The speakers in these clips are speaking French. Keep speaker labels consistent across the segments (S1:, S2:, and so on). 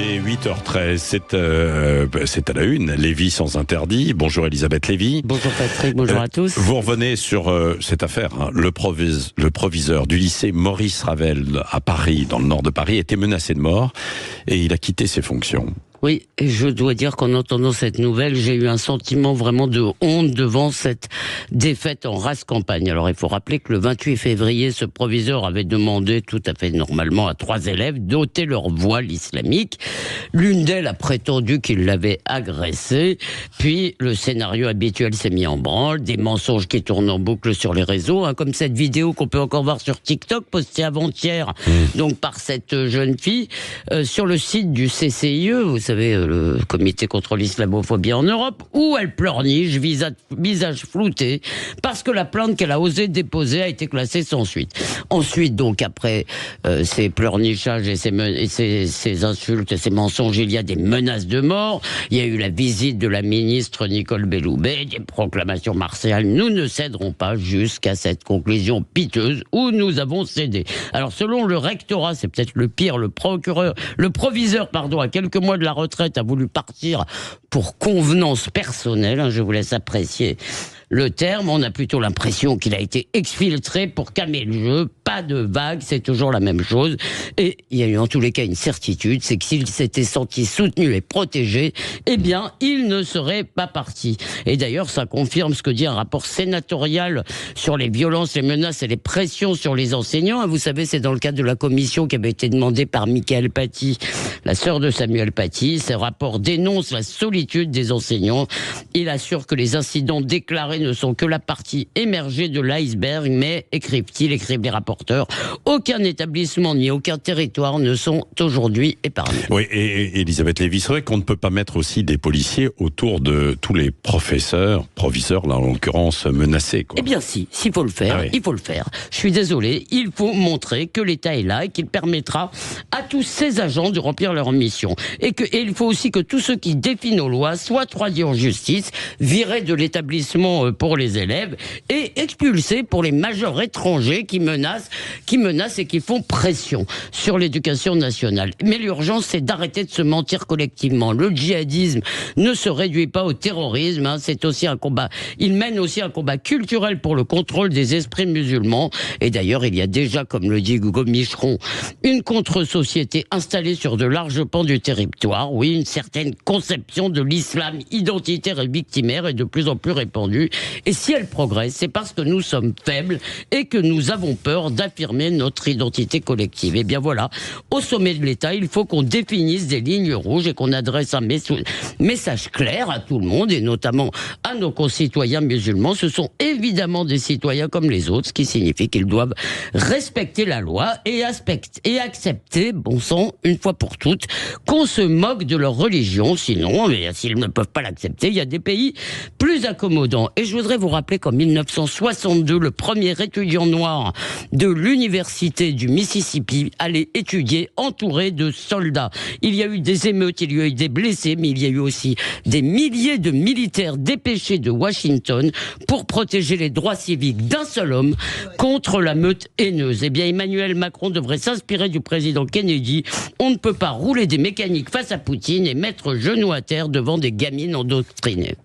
S1: est 8h13, c'est à la une, Lévy sans interdit. Bonjour Elisabeth Lévy.
S2: Bonjour Patrick, bonjour à tous.
S1: Vous revenez sur cette affaire, hein. Le proviseur du lycée Maurice Ravel à Paris, dans le nord de Paris, était menacé de mort et il a quitté ses fonctions.
S2: Oui, et je dois dire qu'en entendant cette nouvelle, j'ai eu un sentiment vraiment de honte devant cette défaite en race campagne. Alors il faut rappeler que le 28 février, ce proviseur avait demandé tout à fait normalement à 3 élèves d'ôter leur voile islamique. L'une d'elles a prétendu qu'il l'avait agressée. Puis le scénario habituel s'est mis en branle, des mensonges qui tournent en boucle sur les réseaux, hein, comme cette vidéo qu'on peut encore voir sur TikTok, postée avant-hier donc par cette jeune fille, sur le site du CCIE, vous savez, le comité contre l'islamophobie en Europe, où elle pleurniche, visage flouté, parce que la plainte qu'elle a osé déposer a été classée sans suite. Ensuite, donc, après ces pleurnichages et ces insultes et ces mensonges, il y a des menaces de mort, il y a eu la visite de la ministre Nicole Belloubet, des proclamations martiales. Nous ne céderons pas jusqu'à cette conclusion piteuse où nous avons cédé. Alors, selon le rectorat, c'est peut-être le pire, le proviseur, à quelques mois de la retraite, a voulu partir pour convenance personnelle, hein, je vous laisse apprécier le terme. On a plutôt l'impression qu'il a été exfiltré pour calmer le jeu. Pas de vague, c'est toujours la même chose. Et il y a eu en tous les cas une certitude, c'est que s'il s'était senti soutenu et protégé, eh bien, il ne serait pas parti. Et d'ailleurs, ça confirme ce que dit un rapport sénatorial sur les violences, les menaces et les pressions sur les enseignants. Vous savez, c'est dans le cadre de la commission qui avait été demandée par Michael Paty, la sœur de Samuel Paty. Ce rapport dénonce la solitude des enseignants. Il assure que les incidents déclarés ne sont que la partie émergée de l'iceberg, mais, écrivent les rapporteurs, aucun établissement ni aucun territoire ne sont aujourd'hui épargnés.
S1: Oui, et Elisabeth Lévy, c'est vrai qu'on ne peut pas mettre aussi des policiers autour de tous les proviseurs, là en l'occurrence, menacés, quoi.
S2: Eh bien si, s'il faut le faire,
S1: Ah oui.
S2: il faut le faire. Je suis désolé, il faut montrer que l'État est là et qu'il permettra à tous ces agents de remplir leur mission. Et il faut aussi que tous ceux qui défient nos lois soient traduits en justice, virés de l'établissement pour les élèves et expulsés pour les majors étrangers qui menacent et qui font pression sur l'éducation nationale. Mais l'urgence, c'est d'arrêter de se mentir collectivement. Le djihadisme ne se réduit pas au terrorisme, hein, c'est aussi un combat. Il mène aussi un combat culturel pour le contrôle des esprits musulmans. Et d'ailleurs, il y a déjà, comme le dit Hugo Micheron, une contre-société installée sur de larges pans du territoire. Oui, une certaine conception de l'islam identitaire et victimaire est de plus en plus répandue. Et si elle progresse, c'est parce que nous sommes faibles et que nous avons peur d'affirmer notre identité collective. Et bien voilà, au sommet de l'État, il faut qu'on définisse des lignes rouges et qu'on adresse un message clair à tout le monde, et notamment à nos concitoyens musulmans. Ce sont évidemment des citoyens comme les autres, ce qui signifie qu'ils doivent respecter la loi et accepter, bon sang, une fois pour toutes, qu'on se moque de leur religion. Sinon, s'ils ne peuvent pas l'accepter, il y a des pays plus accommodants. Et je voudrais vous rappeler qu'en 1962, le premier étudiant noir de l'université du Mississippi allait étudier entouré de soldats. Il y a eu des émeutes, il y a eu des blessés, mais il y a eu aussi des milliers de militaires dépêchés de Washington pour protéger les droits civiques d'un seul homme contre la meute haineuse. Eh bien, Emmanuel Macron devrait s'inspirer du président Kennedy. On ne peut pas rouler des mécaniques face à Poutine et mettre genou à terre devant des gamines endoctrinées.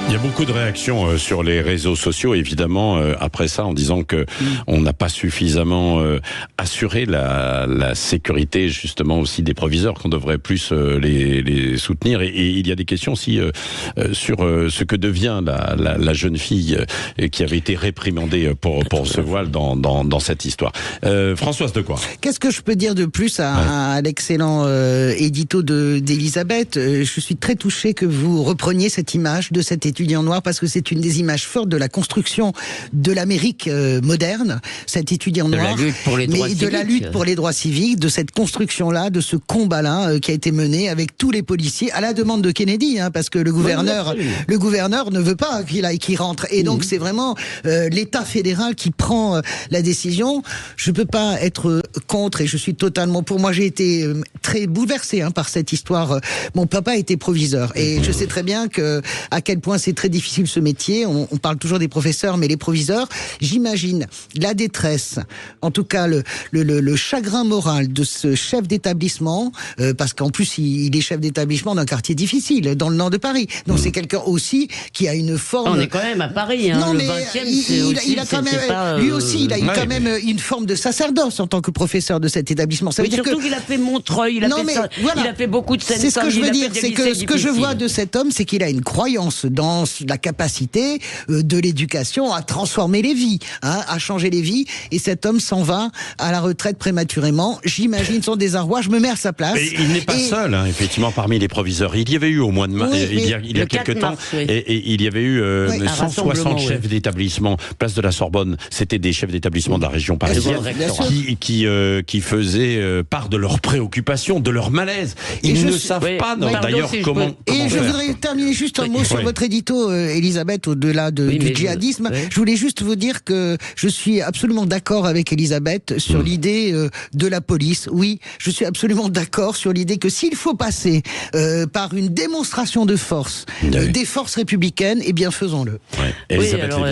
S1: Il y a beaucoup de réactions sur les réseaux sociaux, évidemment, après ça, en disant que on n'a pas suffisamment assuré la sécurité, justement, aussi des proviseurs, qu'on devrait plus les soutenir. Et il y a des questions aussi sur ce que devient la jeune fille qui avait été réprimandée pour ce voile dans cette histoire. Françoise Decouy.
S3: Qu'est-ce que je peux dire de plus à l'excellent édito d'Elisabeth? Je suis très touché que vous repreniez cette image de cette étudiant noir, parce que c'est une des images fortes de la construction de l'Amérique moderne, cet étudiant noir, de la lutte pour les droits civiques, de cette construction-là, de ce combat-là qui a été mené avec tous les policiers à la demande de Kennedy, hein, parce que le gouverneur ne veut pas qu'il rentre. Et donc c'est vraiment l'État fédéral qui prend la décision. Je peux pas être contre, et je suis totalement pour. Moi, j'ai été très bouleversé par cette histoire. Mon papa était proviseur, et je sais très bien à quel point c'est c'est très difficile ce métier. On parle toujours des professeurs, mais les proviseurs, j'imagine la détresse, en tout cas le chagrin moral de ce chef d'établissement, parce qu'en plus il est chef d'établissement d'un quartier difficile, dans le nord de Paris. Donc c'est quelqu'un aussi qui a une forme...
S2: On est quand même à Paris, hein.
S3: Non,
S2: Le
S3: mais
S2: 20e,
S3: il a quand même, lui aussi, il a eu quand même une forme de sacerdoce en tant que professeur de cet établissement. Ça veut dire
S2: surtout qu'il a fait Montreuil, il a fait beaucoup de scènes.
S3: C'est ce que je veux dire, c'est que ce que je vois de cet homme, c'est qu'il a une croyance dans la capacité de l'éducation à transformer les vies, hein, à changer les vies. Et cet homme s'en va à la retraite prématurément. J'imagine son désarroi. Je me mets à sa place.
S1: Et il n'est pas seul, hein, effectivement, parmi les proviseurs. Il y avait eu au mois de mars, il y a quelques temps, et il y avait eu 160 chefs d'établissement, place de la Sorbonne. C'était des chefs d'établissement de la région parisienne qui faisaient part de leurs préoccupations, de leur malaise. Ils ne savent pas d'ailleurs comment
S3: Et je voudrais terminer juste un mot sur votre édito, Elisabeth, au-delà du djihadisme. Je voulais juste vous dire que je suis absolument d'accord avec Elisabeth sur l'idée de la police. Oui, je suis absolument d'accord sur l'idée que s'il faut passer par une démonstration de force des forces républicaines, eh bien faisons-le.
S2: Oui, alors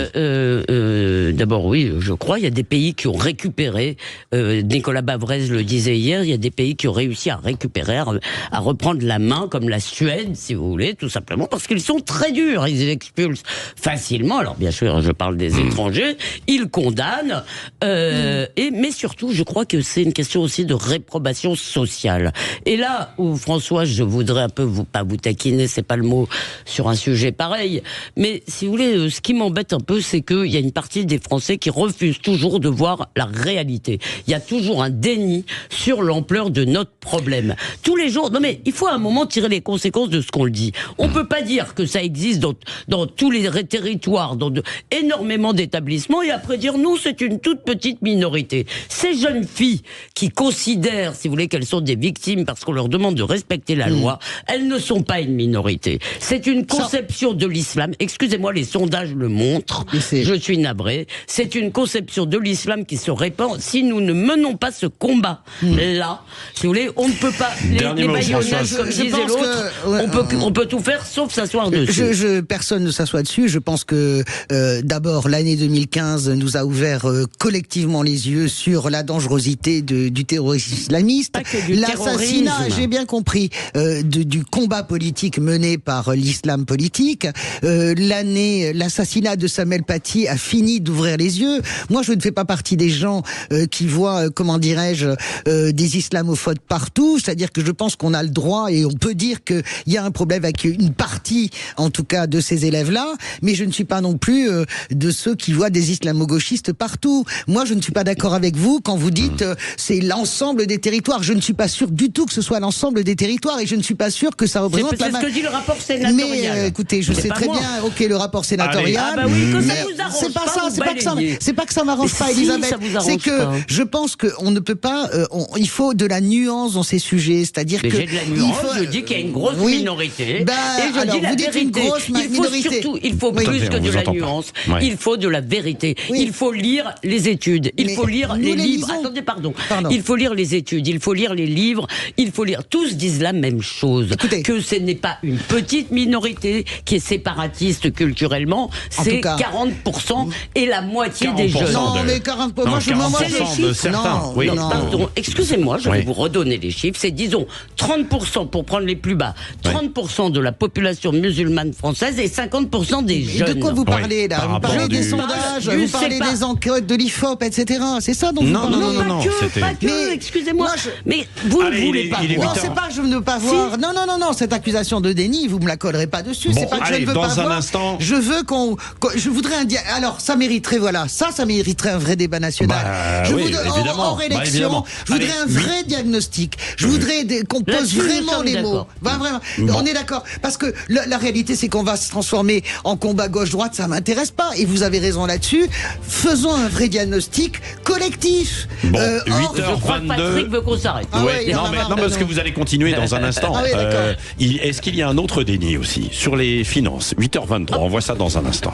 S2: d'abord oui, je crois, il y a des pays qui ont récupéré, Nicolas Bavrez le disait hier, il y a des pays qui ont réussi à récupérer, à reprendre la main, comme la Suède, si vous voulez, tout simplement parce qu'ils sont très durs, ils expulsent facilement, alors bien sûr je parle des étrangers, ils condamnent, mais surtout je crois que c'est une question aussi de réprobation sociale. Et là où François, je voudrais un peu pas vous taquiner, c'est pas le mot, sur un sujet pareil, mais si vous voulez, ce qui m'embête un peu, c'est qu'il y a une partie des Français qui refusent toujours de voir la réalité. Il y a toujours un déni sur l'ampleur de notre problème. Tous les jours, non mais il faut à un moment tirer les conséquences de ce qu'on le dit. On peut pas dire que ça existe dans tous les territoires, dans énormément d'établissements, et après dire nous c'est une toute petite minorité. Ces jeunes filles qui considèrent, si vous voulez, qu'elles sont des victimes parce qu'on leur demande de respecter la loi, elles ne sont pas une minorité. C'est une conception de l'islam. Excusez-moi, les sondages le montrent. Je suis navré. C'est une conception de l'islam qui se répand. Si nous ne menons pas ce combat-là, si vous voulez, on ne peut pas. Les baïonnages, comme disait l'autre, on peut tout faire sauf s'asseoir dessus.
S3: Personne ne s'assoit dessus. Je pense que d'abord l'année 2015 nous a ouvert collectivement les yeux sur la dangerosité du terrorisme islamiste, l'assassinat, j'ai bien compris, du combat politique mené par l'islam politique. L'assassinat de Samuel Paty a fini d'ouvrir les yeux. Moi, je ne fais pas partie des gens qui voient, comment dirais-je, des islamophobes partout. C'est-à-dire que je pense qu'on a le droit et on peut dire qu'il y a un problème avec une partie, en tout cas, de ces élèves-là. Mais je ne suis pas non plus de ceux qui voient des islamo-gauchistes partout. Moi, je ne suis pas d'accord avec vous quand vous dites c'est l'ensemble des territoires. Je ne suis pas sûr du tout que ce soit l'ensemble des territoires et je ne suis pas sûr que ça représente
S2: c'est ce que dit le rapport sénatorial.
S3: Mais écoutez, je sais très bien, ok, le rapport sénatorial.
S2: Ah bah oui, que ça vous arrange
S3: c'est pas ça, c'est pas que ça m'arrange pas, Elisabeth. C'est que je pense qu'on ne peut pas. Il faut de la nuance dans ces sujets, c'est-à-dire que
S2: j'ai de la nuance. Je dis qu'il y a une grosse minorité. Et je dis la vérité. Il faut plus que de la nuance. Il faut de la vérité. Il faut lire les études. Il faut lire les livres. Attendez, pardon. Il faut lire les études. Il faut lire les livres. Il faut lire. Tous disent la même chose. Que ce n'est pas une petite minorité qui est séparatiste culturellement. C'est 40% et la moitié des jeunes.
S3: Non, mais 40%. Moi, je m'en
S2: Non, pardon. Excusez-moi, je vais vous redonner les chiffres. C'est, disons, 30% pour prendre les plus bas. 30% de la population musulmane française et 50% des jeunes.
S3: De quoi vous parlez, là? Vous parlez des sondages, vous parlez des enquêtes de l'IFOP, etc. C'est ça dont vous parlez?
S2: Non, pas que, excusez-moi. Mais vous ne voulez pas voir.
S3: Non, c'est pas que je ne veux pas voir. Non, cette accusation de déni, vous me la collerez pas dessus. C'est pas que je ne veux pas voir. Je veux je voudrais alors, ça mériterait, ça mériterait un vrai débat national. Hors élection, je voudrais un vrai diagnostic. Je voudrais qu'on pose vraiment les mots. Vraiment. On est d'accord. Parce que la réalité, c'est qu'on va se transformer en combat gauche-droite. Ça m'intéresse pas. Et vous avez raison là-dessus. Faisons un vrai diagnostic collectif.
S1: Bon, 8h22.
S2: Patrick veut qu'on s'arrête.
S1: Non, parce que vous allez continuer dans un instant. Est-ce qu'il y a un autre déni aussi sur les finances? 8h23. On voit ça dans un instant.